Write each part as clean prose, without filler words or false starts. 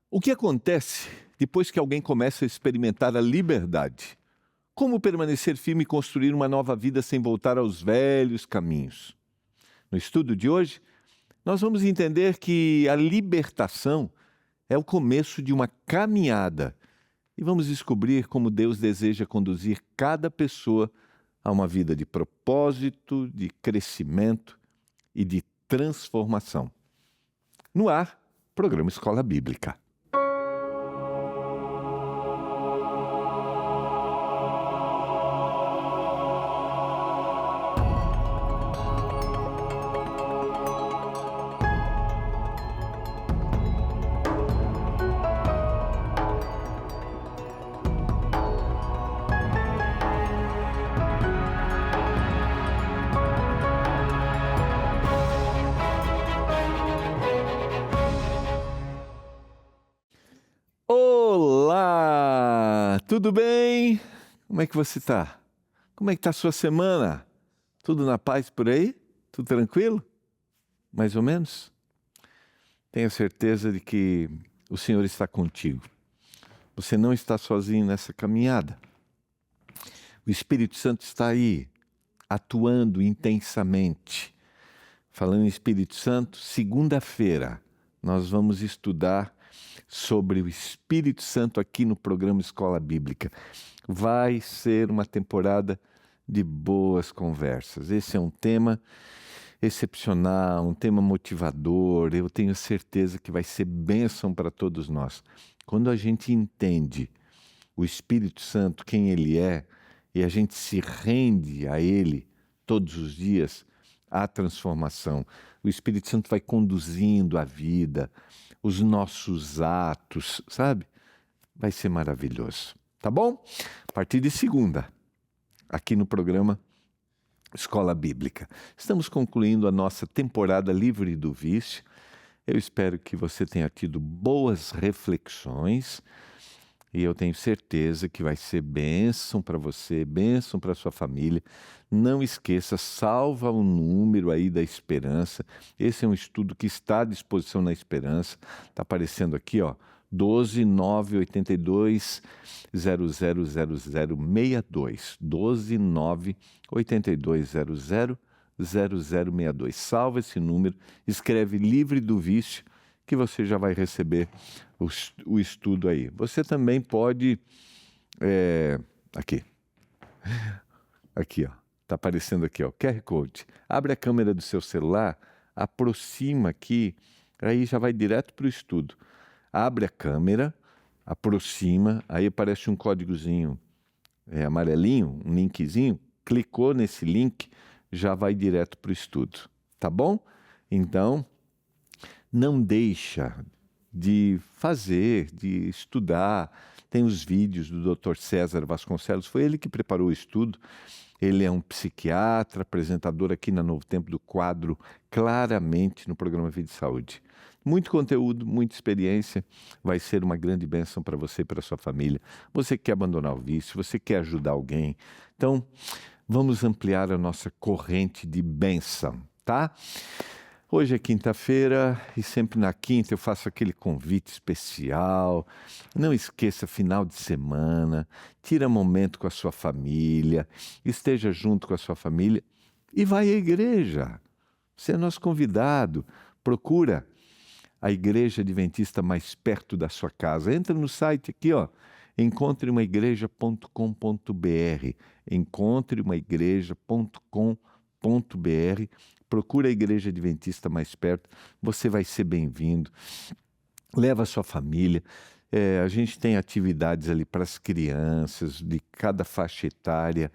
O que acontece depois que alguém começa a experimentar a liberdade? Como permanecer firme e construir uma nova vida sem voltar aos velhos caminhos? No estudo de hoje, nós vamos entender que a libertação é o começo de uma caminhada e vamos descobrir como Deus deseja conduzir cada pessoa a uma vida de propósito, de crescimento e de transformação. No ar, programa Escola Bíblica. Olá! Tudo bem? Como é que você está? Como é que está a sua semana? Tudo na paz por aí? Tudo tranquilo? Mais ou menos? Tenha certeza de que o Senhor está contigo. Você não está sozinho nessa caminhada. O Espírito Santo está aí, atuando intensamente. Falando em Espírito Santo, segunda-feira nós vamos estudar sobre o Espírito Santo aqui no programa Escola Bíblica. Vai ser uma temporada de boas conversas. Esse é um tema excepcional, um tema motivador. Eu tenho certeza que vai ser bênção para todos nós. Quando a gente entende o Espírito Santo, quem ele é, e a gente se rende a ele todos os dias, há transformação. O Espírito Santo vai conduzindo a vida, os nossos atos, sabe? Vai ser maravilhoso, tá bom? A partir de segunda, aqui no programa Escola Bíblica. Estamos concluindo a nossa temporada Livre do Vício. Eu espero que você tenha tido boas reflexões e eu tenho certeza que vai ser bênção para você, bênção para sua família. Não esqueça, salva o número aí da Esperança. Esse é um estudo que está à disposição na Esperança. Está aparecendo aqui, ó, 12 982 000062. 12 982 0062. Salva esse número, escreve Livre do Vício, que você já vai receber o estudo aí. Você também pode... Aqui, ó. Está aparecendo aqui, ó, QR Code. Abre a câmera do seu celular, aproxima aqui, aí já vai direto para o estudo. Abre a câmera, aproxima, aí aparece um códigozinho amarelinho, um linkzinho. Clicou nesse link, já vai direto para o estudo. Tá bom? Então, não deixa de fazer, de estudar. Tem os vídeos do Dr. César Vasconcelos, foi ele que preparou o estudo. Ele é um psiquiatra, apresentador aqui na Novo Tempo do quadro Claramente no programa Vida e Saúde. Muito conteúdo, muita experiência, vai ser uma grande bênção para você e para a sua família. Você quer abandonar o vício, você quer ajudar alguém. Então, vamos ampliar a nossa corrente de bênção, tá? Hoje é quinta-feira e sempre na quinta eu faço aquele convite especial. Não esqueça, final de semana, tira momento com a sua família, esteja junto com a sua família e vai à igreja. Você é nosso convidado. Procura a igreja adventista mais perto da sua casa. Entra no site aqui, ó, encontreumaigreja.com.br. Encontreumaigreja.com.br. Procura a igreja adventista mais perto, você vai ser bem-vindo. Leva a sua família. A gente tem atividades ali para as crianças, de cada faixa etária.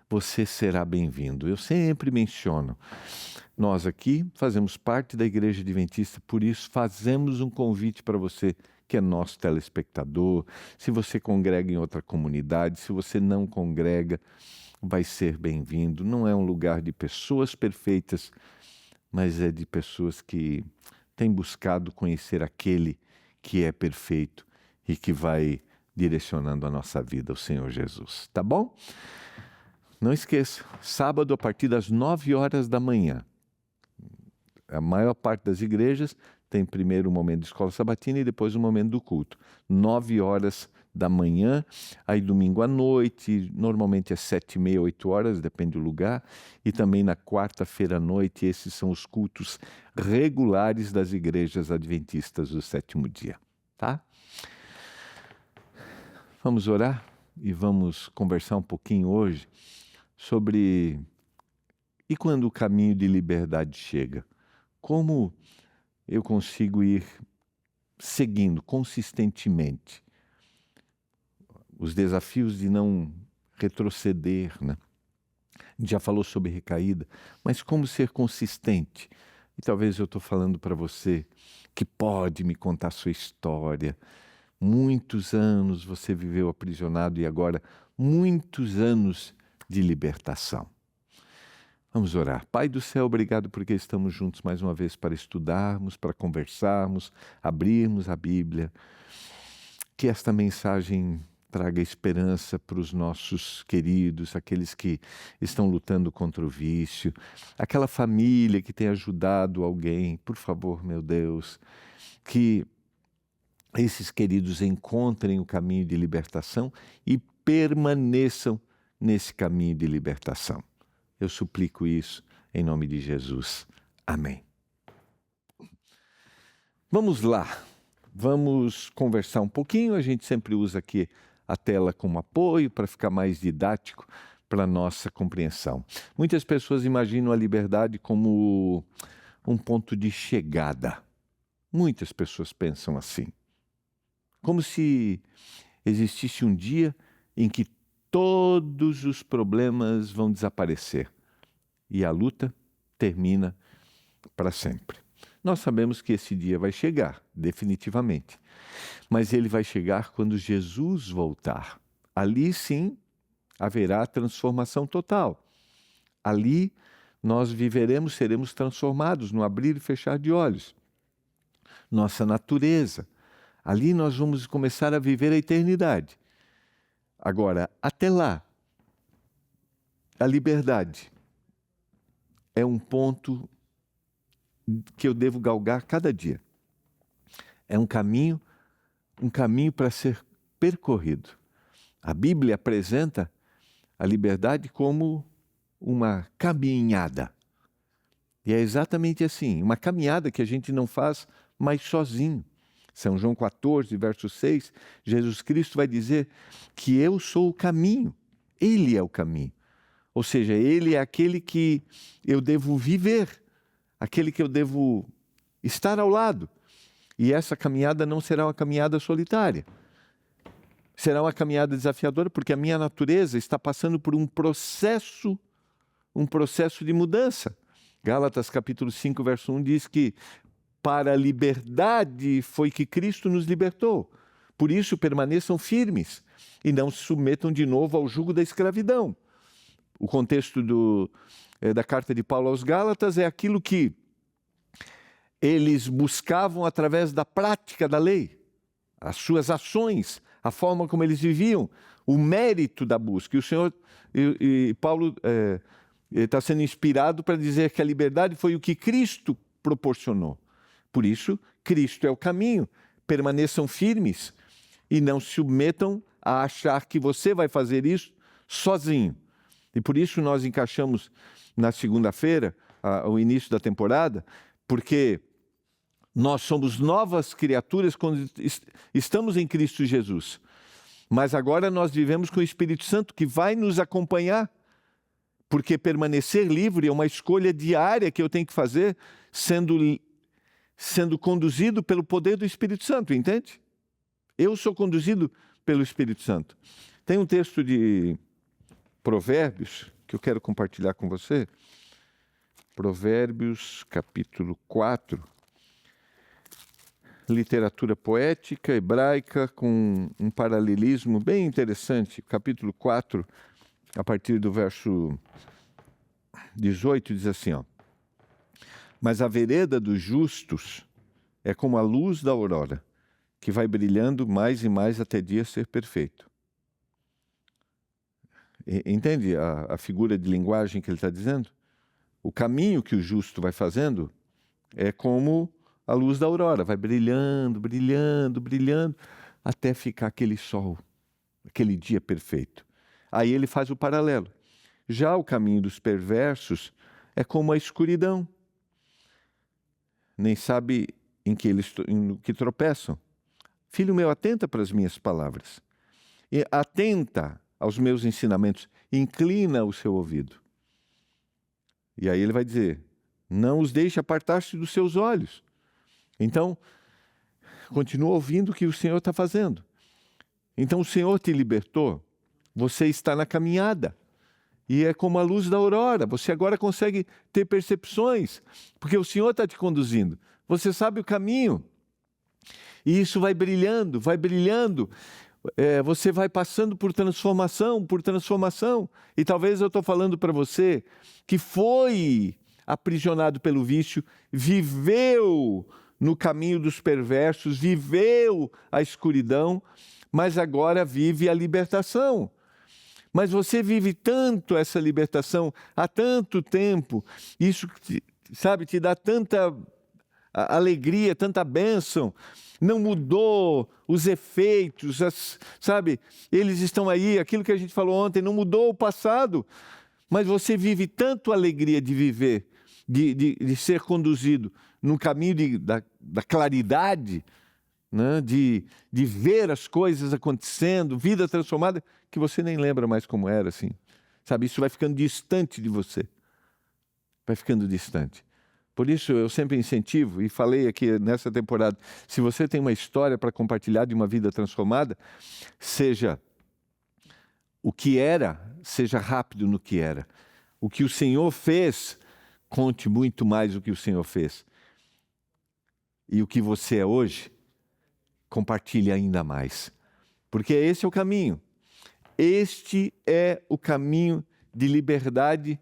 Você será bem-vindo. Eu sempre menciono, nós aqui fazemos parte da igreja adventista, por isso fazemos um convite para você, que é nosso telespectador. Se você congrega em outra comunidade, se você não congrega, vai ser bem-vindo. Não é um lugar de pessoas perfeitas, mas é de pessoas que têm buscado conhecer aquele que é perfeito e que vai direcionando a nossa vida, o Senhor Jesus. Tá bom? Não esqueça, sábado a partir das 9 horas da manhã. A maior parte das igrejas Tem primeiro o momento de escola sabatina e depois o momento do culto. 9 horas da manhã, aí domingo à noite, normalmente às 7h30, 8 horas, depende do lugar. E também na quarta-feira à noite, esses são os cultos regulares das igrejas adventistas do sétimo dia. Tá? Vamos orar e vamos conversar um pouquinho hoje sobre... E quando o caminho de liberdade chega? Como eu consigo ir seguindo consistentemente os desafios de não retroceder, né? Já falou sobre recaída, mas como ser consistente? E talvez eu estou falando para você que pode me contar sua história. Muitos anos você viveu aprisionado e agora muitos anos de libertação. Vamos orar. Pai do céu, obrigado porque estamos juntos mais uma vez para estudarmos, para conversarmos, abrirmos a Bíblia. Que esta mensagem traga esperança para os nossos queridos, aqueles que estão lutando contra o vício, aquela família que tem ajudado alguém. Por favor, meu Deus, que esses queridos encontrem o caminho de libertação e permaneçam nesse caminho de libertação. Eu suplico isso em nome de Jesus. Amém. Vamos lá. Vamos conversar um pouquinho. A gente sempre usa aqui a tela como apoio para ficar mais didático para a nossa compreensão. Muitas pessoas imaginam a liberdade como um ponto de chegada. Muitas pessoas pensam assim. Como se existisse um dia em que todos os problemas vão desaparecer e a luta termina para sempre. Nós sabemos que esse dia vai chegar, definitivamente. Mas ele vai chegar quando Jesus voltar. Ali sim haverá transformação total. Ali nós viveremos, seremos transformados no abrir e fechar de olhos. Nossa natureza. Ali nós vamos começar a viver a eternidade. Agora, até lá, a liberdade é um ponto que eu devo galgar cada dia. É um caminho para ser percorrido. A Bíblia apresenta a liberdade como uma caminhada. E é exatamente assim, uma caminhada que a gente não faz mais sozinho. São João 14, verso 6, Jesus Cristo vai dizer que eu sou o caminho, Ele é o caminho. Ou seja, Ele é aquele que eu devo viver, aquele que eu devo estar ao lado. E essa caminhada não será uma caminhada solitária. Será uma caminhada desafiadora, porque a minha natureza está passando por um processo de mudança. Gálatas capítulo 5, verso 1 diz que para a liberdade foi que Cristo nos libertou. Por isso permaneçam firmes e não se submetam de novo ao jugo da escravidão. O contexto da carta de Paulo aos Gálatas é aquilo que eles buscavam através da prática da lei, as suas ações, a forma como eles viviam, o mérito da busca. E o Senhor, Paulo está sendo inspirado para dizer que a liberdade foi o que Cristo proporcionou. Por isso, Cristo é o caminho. Permaneçam firmes e não se submetam a achar que você vai fazer isso sozinho. E por isso nós encaixamos na segunda-feira, o início da temporada, porque nós somos novas criaturas quando estamos em Cristo Jesus. Mas agora nós vivemos com o Espírito Santo que vai nos acompanhar, porque permanecer livre é uma escolha diária que eu tenho que fazer, sendo conduzido pelo poder do Espírito Santo, entende? Eu sou conduzido pelo Espírito Santo. Tem um texto de Provérbios que eu quero compartilhar com você. Provérbios, capítulo 4. Literatura poética, hebraica, com um paralelismo bem interessante. Capítulo 4, a partir do verso 18, diz assim, ó. Mas a vereda dos justos é como a luz da aurora, que vai brilhando mais e mais até dia ser perfeito. Entende a figura de linguagem que ele está dizendo? O caminho que o justo vai fazendo é como a luz da aurora, vai brilhando, brilhando, brilhando, até ficar aquele sol, aquele dia perfeito. Aí ele faz o paralelo. Já o caminho dos perversos é como a escuridão. Nem sabe em que tropeçam. Filho meu, atenta para as minhas palavras. E atenta aos meus ensinamentos. Inclina o seu ouvido. E aí ele vai dizer, não os deixe apartar-se dos seus olhos. Então, continua ouvindo o que o Senhor está fazendo. Então, o Senhor te libertou. Você está na caminhada. E é como a luz da aurora. Você agora consegue ter percepções, porque o Senhor está te conduzindo. Você sabe o caminho. E isso vai brilhando, vai brilhando. Você vai passando por transformação. E talvez eu estou falando para você que foi aprisionado pelo vício, viveu no caminho dos perversos, viveu a escuridão, mas agora vive a libertação. Mas você vive tanto essa libertação há tanto tempo, isso, sabe, te dá tanta alegria, tanta bênção, não mudou os efeitos, sabe, eles estão aí, aquilo que a gente falou ontem, não mudou o passado, mas você vive tanto alegria de viver, de ser conduzido no caminho da claridade, né? De ver as coisas acontecendo, vida transformada, que você nem lembra mais como era, assim. Sabe, isso vai ficando distante de você. Vai ficando distante. Por isso eu sempre incentivo, e falei aqui nessa temporada, se você tem uma história para compartilhar de uma vida transformada, seja o que era, seja rápido no que era. O que o Senhor fez, conte muito mais o que o Senhor fez. E o que você é hoje, compartilhe ainda mais. Porque esse é o caminho. Este é o caminho de liberdade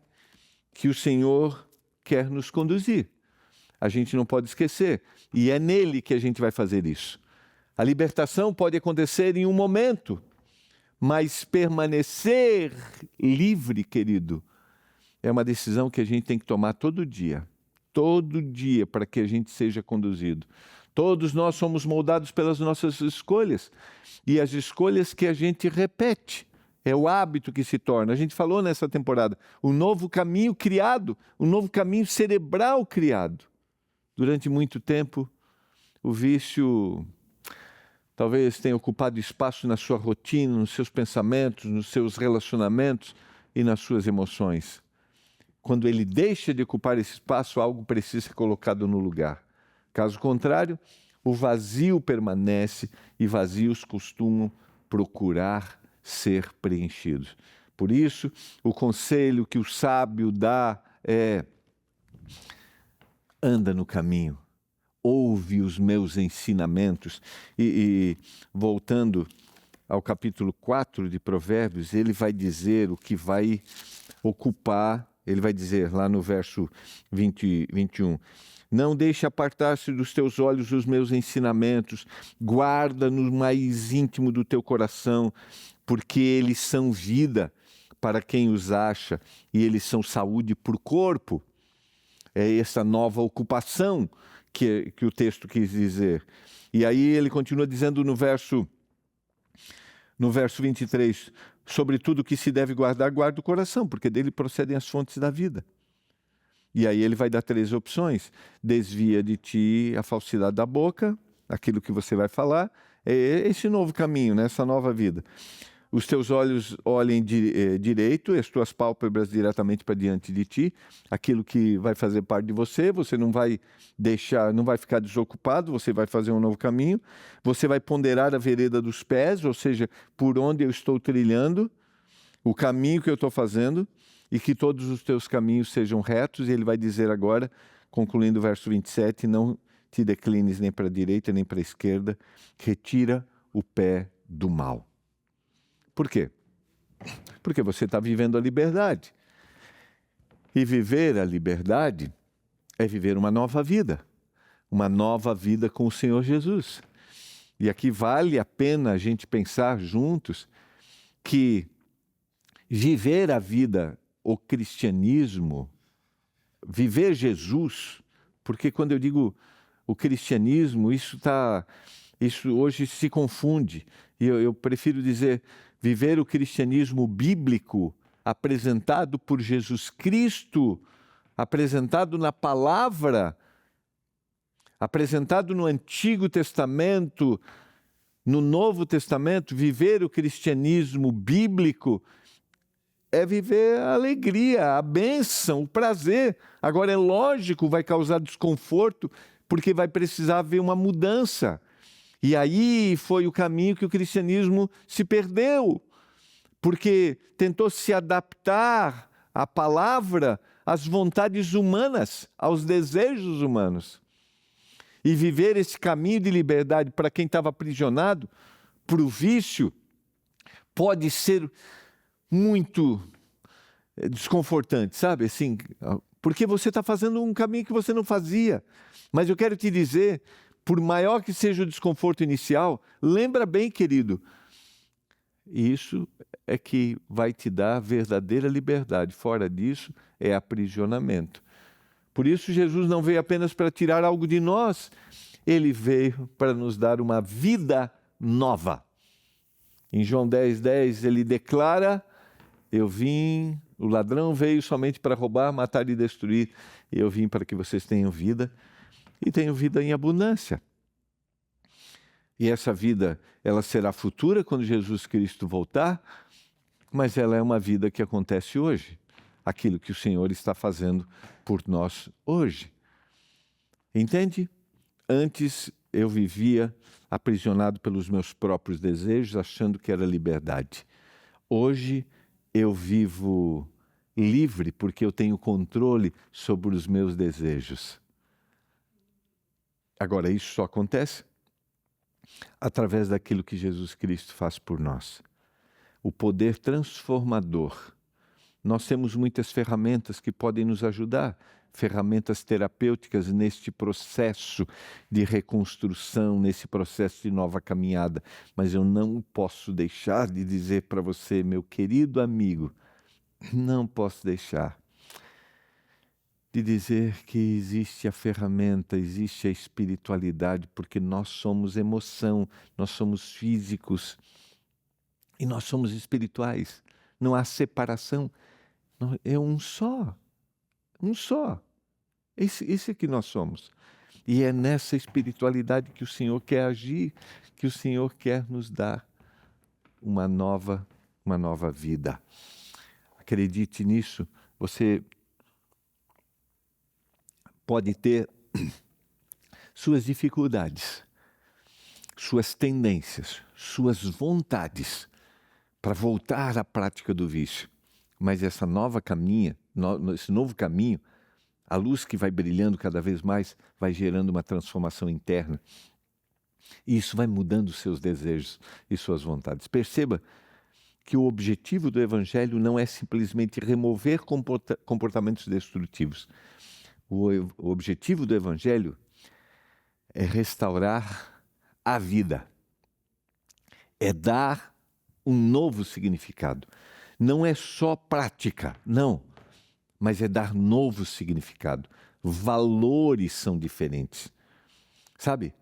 que o Senhor quer nos conduzir. A gente não pode esquecer. E é nele que a gente vai fazer isso. A libertação pode acontecer em um momento, mas permanecer livre, querido, é uma decisão que a gente tem que tomar todo dia, para que a gente seja conduzido. Todos nós somos moldados pelas nossas escolhas, e as escolhas que a gente repete, é o hábito que se torna. A gente falou nessa temporada, o novo caminho criado, o novo caminho cerebral criado. Durante muito tempo, o vício talvez tenha ocupado espaço na sua rotina, nos seus pensamentos, nos seus relacionamentos e nas suas emoções. Quando ele deixa de ocupar esse espaço, algo precisa ser colocado no lugar. Caso contrário, o vazio permanece e vazios costumam procurar ser preenchidos. Por isso, o conselho que o sábio dá é: anda no caminho, ouve os meus ensinamentos. E voltando ao capítulo 4 de Provérbios, ele vai dizer o que vai ocupar, ele vai dizer lá no verso 21, não deixe apartar-se dos teus olhos os meus ensinamentos, guarda no mais íntimo do teu coração, porque eles são vida para quem os acha e eles são saúde para o corpo. É essa nova ocupação que o texto quis dizer. E aí ele continua dizendo no verso 23, sobre tudo que se deve guardar, guarda o coração, porque dele procedem as fontes da vida. E aí ele vai dar 3 opções. Desvia de ti a falsidade da boca, aquilo que você vai falar, é esse novo caminho, né? Essa nova vida. Os teus olhos olhem direito, e as tuas pálpebras diretamente para diante de ti, aquilo que vai fazer parte de você, você não vai deixar, não vai ficar desocupado, você vai fazer um novo caminho, você vai ponderar a vereda dos pés, ou seja, por onde eu estou trilhando, o caminho que eu estou fazendo, e que todos os teus caminhos sejam retos, e ele vai dizer agora, concluindo o verso 27, não te declines nem para a direita nem para a esquerda, retira o pé do mal. Por quê? Porque você está vivendo a liberdade. E viver a liberdade é viver uma nova vida com o Senhor Jesus. E aqui vale a pena a gente pensar juntos que viver a vida, o cristianismo, viver Jesus, porque quando eu digo o cristianismo, isso hoje se confunde. E eu prefiro dizer, viver o cristianismo bíblico, apresentado por Jesus Cristo, apresentado na palavra, apresentado no Antigo Testamento, no Novo Testamento, viver o cristianismo bíblico é viver a alegria, a bênção, o prazer. Agora é lógico, vai causar desconforto, porque vai precisar haver uma mudança. E aí foi o caminho que o cristianismo se perdeu, porque tentou se adaptar à palavra, às vontades humanas, aos desejos humanos. E viver esse caminho de liberdade para quem estava aprisionado, para o vício, pode ser muito desconfortante, sabe? Assim, porque você está fazendo um caminho que você não fazia. Mas eu quero te dizer, por maior que seja o desconforto inicial, lembra bem, querido, isso é que vai te dar verdadeira liberdade. Fora disso, é aprisionamento. Por isso, Jesus não veio apenas para tirar algo de nós, ele veio para nos dar uma vida nova. Em João 10:10, ele declara: o ladrão veio somente para roubar, matar e destruir. Eu vim para que vocês tenham vida e tenham vida em abundância. E essa vida, ela será futura quando Jesus Cristo voltar, mas ela é uma vida que acontece hoje. Aquilo que o Senhor está fazendo por nós hoje. Entende? Antes eu vivia aprisionado pelos meus próprios desejos, achando que era liberdade. Hoje eu vivo livre porque eu tenho controle sobre os meus desejos. Agora, isso só acontece através daquilo que Jesus Cristo faz por nós. O poder transformador. Nós temos muitas ferramentas que podem nos ajudar, ferramentas terapêuticas neste processo de reconstrução, nesse processo de nova caminhada. Mas eu não posso deixar de dizer para você, meu querido amigo, não posso deixar de dizer que existe a ferramenta, existe a espiritualidade, porque nós somos emoção, nós somos físicos e nós somos espirituais. Não há separação. É um só. Um só. Esse é que nós somos. E é nessa espiritualidade que o Senhor quer agir, que o Senhor quer nos dar uma nova vida. Acredite nisso. Você pode ter suas dificuldades, suas tendências, suas vontades para voltar à prática do vício. Mas esse novo caminho, a luz que vai brilhando cada vez mais, vai gerando uma transformação interna. E isso vai mudando os seus desejos e suas vontades. Perceba que o objetivo do Evangelho não é simplesmente remover comportamentos destrutivos. O objetivo do Evangelho é restaurar a vida. É dar um novo significado. Não é só prática, não, mas é dar novo significado. Valores são diferentes. Sabe?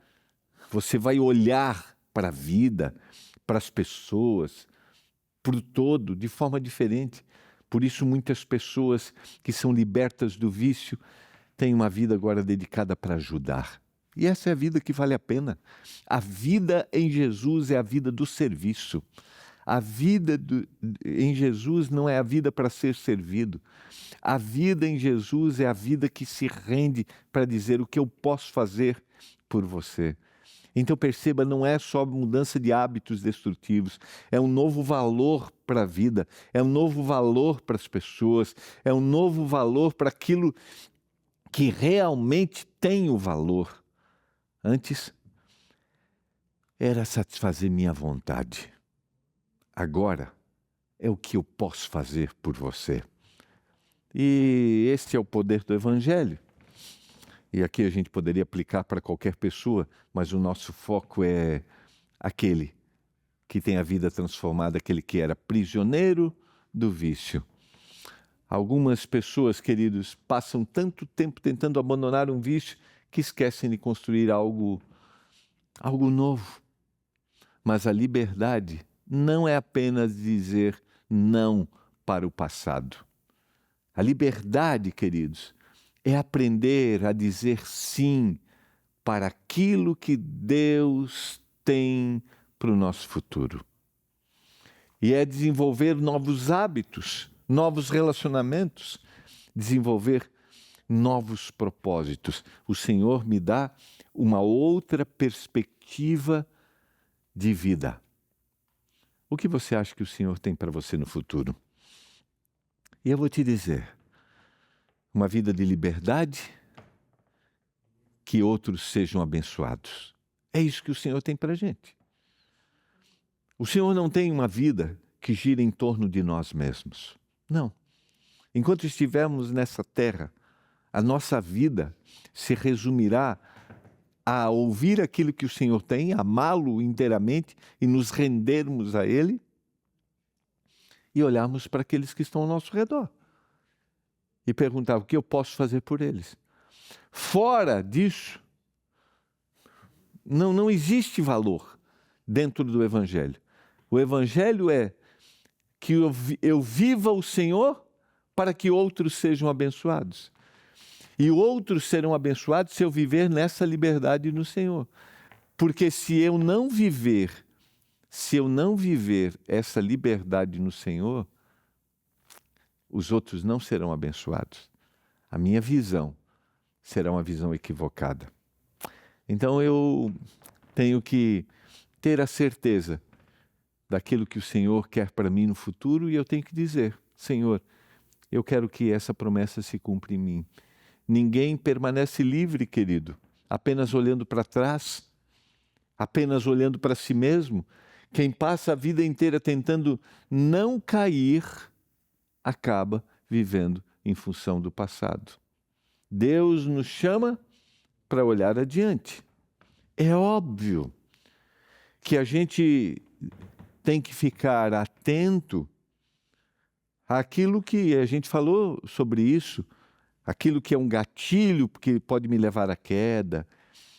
Você vai olhar para a vida, para as pessoas, para o todo, de forma diferente. Por isso, muitas pessoas que são libertas do vício têm uma vida agora dedicada para ajudar. E essa é a vida que vale a pena. A vida em Jesus é a vida do serviço. A vida em Jesus não é a vida para ser servido. A vida em Jesus é a vida que se rende para dizer o que eu posso fazer por você. Então perceba, não é só mudança de hábitos destrutivos, é um novo valor para a vida, é um novo valor para as pessoas, é um novo valor para aquilo que realmente tem o valor. Antes era satisfazer minha vontade. Agora é o que eu posso fazer por você. E esse é o poder do Evangelho. E aqui a gente poderia aplicar para qualquer pessoa, mas o nosso foco é aquele que tem a vida transformada, aquele que era prisioneiro do vício. Algumas pessoas, queridos, passam tanto tempo tentando abandonar um vício que esquecem de construir algo novo. Mas a liberdade não é apenas dizer não para o passado. A liberdade, queridos, é aprender a dizer sim para aquilo que Deus tem para o nosso futuro. E é desenvolver novos hábitos, novos relacionamentos, desenvolver novos propósitos. O Senhor me dá uma outra perspectiva de vida. O que você acha que o Senhor tem para você no futuro? E eu vou te dizer, uma vida de liberdade, que outros sejam abençoados. É isso que o Senhor tem para a gente. O Senhor não tem uma vida que gira em torno de nós mesmos. Não. Enquanto estivermos nessa terra, a nossa vida se resumirá a ouvir aquilo que o Senhor tem, amá-lo inteiramente e nos rendermos a Ele e olharmos para aqueles que estão ao nosso redor e perguntar o que eu posso fazer por eles. Fora disso, não existe valor dentro do Evangelho. O Evangelho é que eu viva o Senhor para que outros sejam abençoados. E outros serão abençoados se eu viver nessa liberdade no Senhor. Porque se eu não viver essa liberdade no Senhor, os outros não serão abençoados. A minha visão será uma visão equivocada. Então eu tenho que ter a certeza daquilo que o Senhor quer para mim no futuro e eu tenho que dizer, Senhor, eu quero que essa promessa se cumpra em mim. Ninguém permanece livre, querido, apenas olhando para trás, apenas olhando para si mesmo. Quem passa a vida inteira tentando não cair, acaba vivendo em função do passado. Deus nos chama para olhar adiante. É óbvio que a gente tem que ficar atento àquilo que a gente falou sobre isso, aquilo que é um gatilho que pode me levar à queda,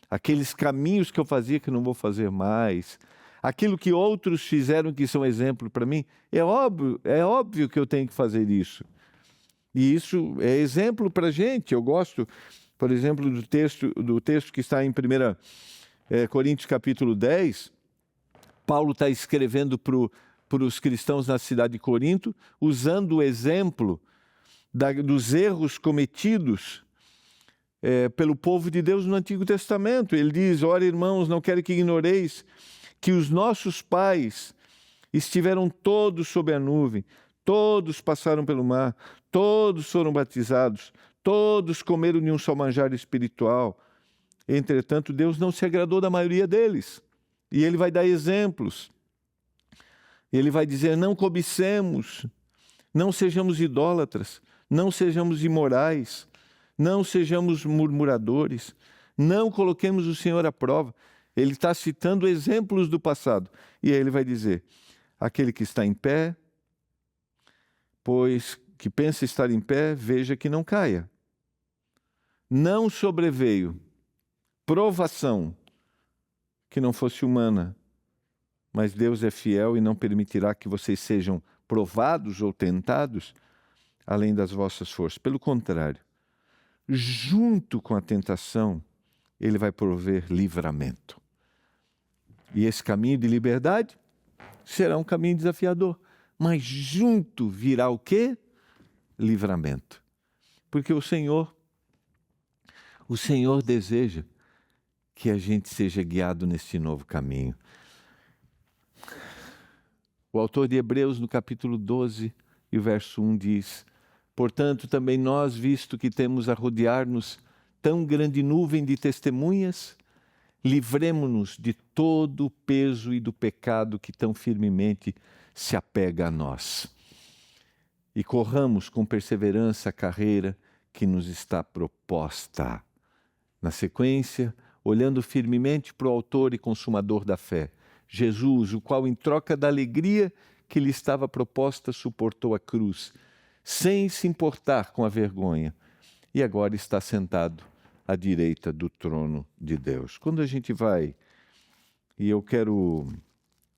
aqueles caminhos que eu fazia que não vou fazer mais, aquilo que outros fizeram que são exemplo para mim. É óbvio que eu tenho que fazer isso. E isso é exemplo para a gente. Eu gosto, por exemplo, do texto que está em 1 Coríntios capítulo 10, Paulo está escrevendo para os cristãos na cidade de Corinto, usando o exemplo dos erros cometidos pelo povo de Deus no Antigo Testamento. Ele diz, ora irmãos, não quero que ignoreis que os nossos pais estiveram todos sob a nuvem, todos passaram pelo mar, todos foram batizados, todos comeram de um só manjar espiritual. Entretanto, Deus não se agradou da maioria deles. E ele vai dar exemplos. Ele vai dizer, não cobicemos, não sejamos idólatras, não sejamos imorais, não sejamos murmuradores, não coloquemos o Senhor à prova. Ele está citando exemplos do passado. E aí ele vai dizer, aquele que está em pé, pois que pensa estar em pé, veja que não caia. Não sobreveio provação que não fosse humana, mas Deus é fiel e não permitirá que vocês sejam provados ou tentados além das vossas forças. Pelo contrário, junto com a tentação, Ele vai prover livramento. E esse caminho de liberdade será um caminho desafiador, mas junto virá o quê? Livramento. Porque o Senhor deseja que a gente seja guiado nesse novo caminho. O autor de Hebreus, no capítulo 12, e o verso 1 diz, portanto, também nós, visto que temos a rodear-nos tão grande nuvem de testemunhas, livremo-nos de todo o peso e do pecado que tão firmemente se apega a nós. E corramos com perseverança a carreira que nos está proposta. Na sequência, olhando firmemente para o autor e consumador da fé, Jesus, o qual, em troca da alegria que lhe estava proposta, suportou a cruz, sem se importar com a vergonha, e agora está sentado à direita do trono de Deus. Quando a gente vai, e eu quero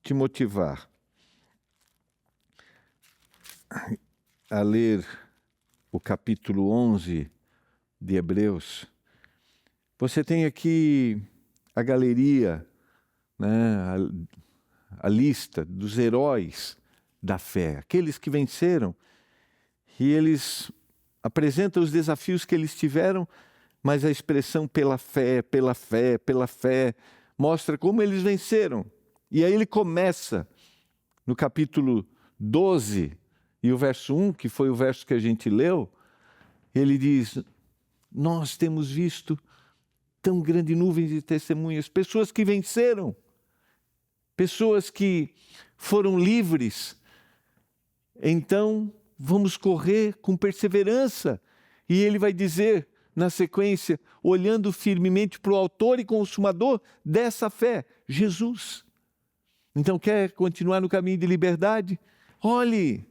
te motivar a ler o capítulo 11 de Hebreus, você tem aqui a galeria, né, a lista dos heróis da fé, aqueles que venceram, e eles apresentam os desafios que eles tiveram, mas a expressão pela fé, pela fé, pela fé, mostra como eles venceram. E aí ele começa no capítulo 12, e o verso 1, que foi o verso que a gente leu, ele diz: nós temos visto tão grande nuvem de testemunhas, pessoas que venceram, pessoas que foram livres. Então, vamos correr com perseverança. E ele vai dizer, na sequência, olhando firmemente para o autor e consumador dessa fé, Jesus. Então, quer continuar no caminho de liberdade? Olhe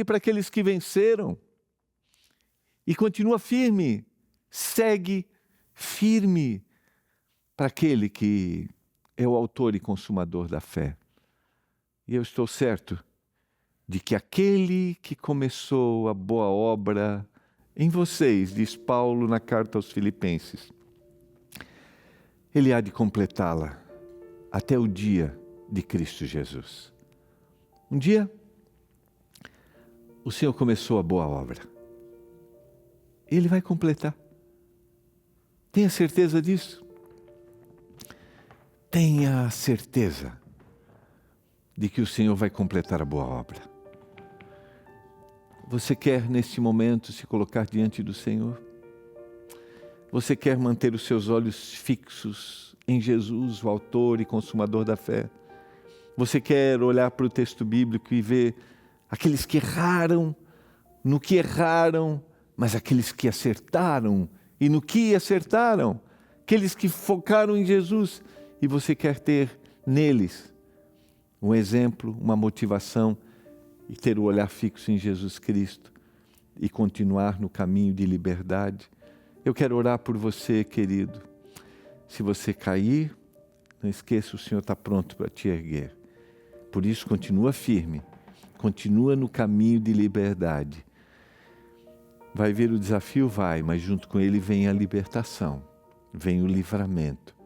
para aqueles que venceram. E continua firme, segue firme para aquele que é o autor e consumador da fé. E eu estou certo de que aquele que começou a boa obra em vocês, diz Paulo na carta aos Filipenses, ele há de completá-la até o dia de Cristo Jesus. Um dia, o Senhor começou a boa obra. Ele vai completar. Tenha certeza disso. Tenha certeza de que o Senhor vai completar a boa obra. Você quer, neste momento, se colocar diante do Senhor? Você quer manter os seus olhos fixos em Jesus, o autor e consumador da fé? Você quer olhar para o texto bíblico e ver aqueles que erraram, no que erraram, mas aqueles que acertaram, e no que acertaram, aqueles que focaram em Jesus, e você quer ter neles um exemplo, uma motivação, e ter o olhar fixo em Jesus Cristo, e continuar no caminho de liberdade. Eu quero orar por você, querido. Se você cair, não esqueça, o Senhor está pronto para te erguer. Por isso, continua firme, continua no caminho de liberdade. Vai ver o desafio? Vai, mas junto com ele vem a libertação, vem o livramento,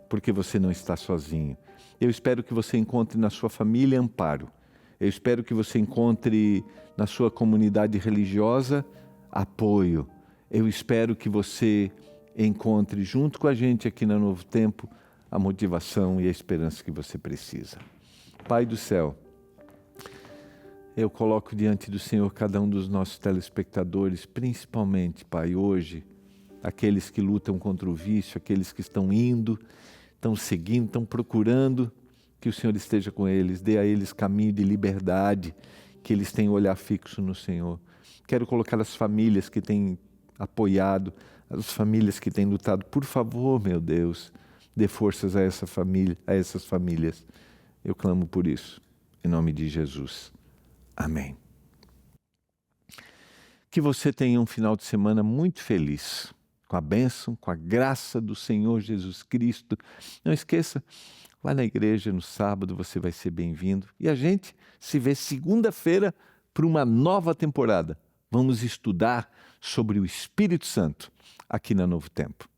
porque você não está sozinho. Eu espero que você encontre na sua família amparo. Eu espero que você encontre na sua comunidade religiosa apoio. Eu espero que você encontre junto com a gente aqui na Novo Tempo a motivação e a esperança que você precisa. Pai do céu, eu coloco diante do Senhor cada um dos nossos telespectadores, principalmente, Pai, hoje, aqueles que lutam contra o vício, aqueles que estão indo, estão seguindo, estão procurando, que o Senhor esteja com eles, dê a eles caminho de liberdade, que eles tenham olhar fixo no Senhor. Quero colocar as famílias que têm apoiado, as famílias que têm lutado. Por favor, meu Deus, dê forças a essa família, a essas famílias. Eu clamo por isso, em nome de Jesus. Amém. Que você tenha um final de semana muito feliz, com a bênção, com a graça do Senhor Jesus Cristo. Não esqueça, lá na igreja no sábado você vai ser bem-vindo. E a gente se vê segunda-feira para uma nova temporada. Vamos estudar sobre o Espírito Santo aqui na Novo Tempo.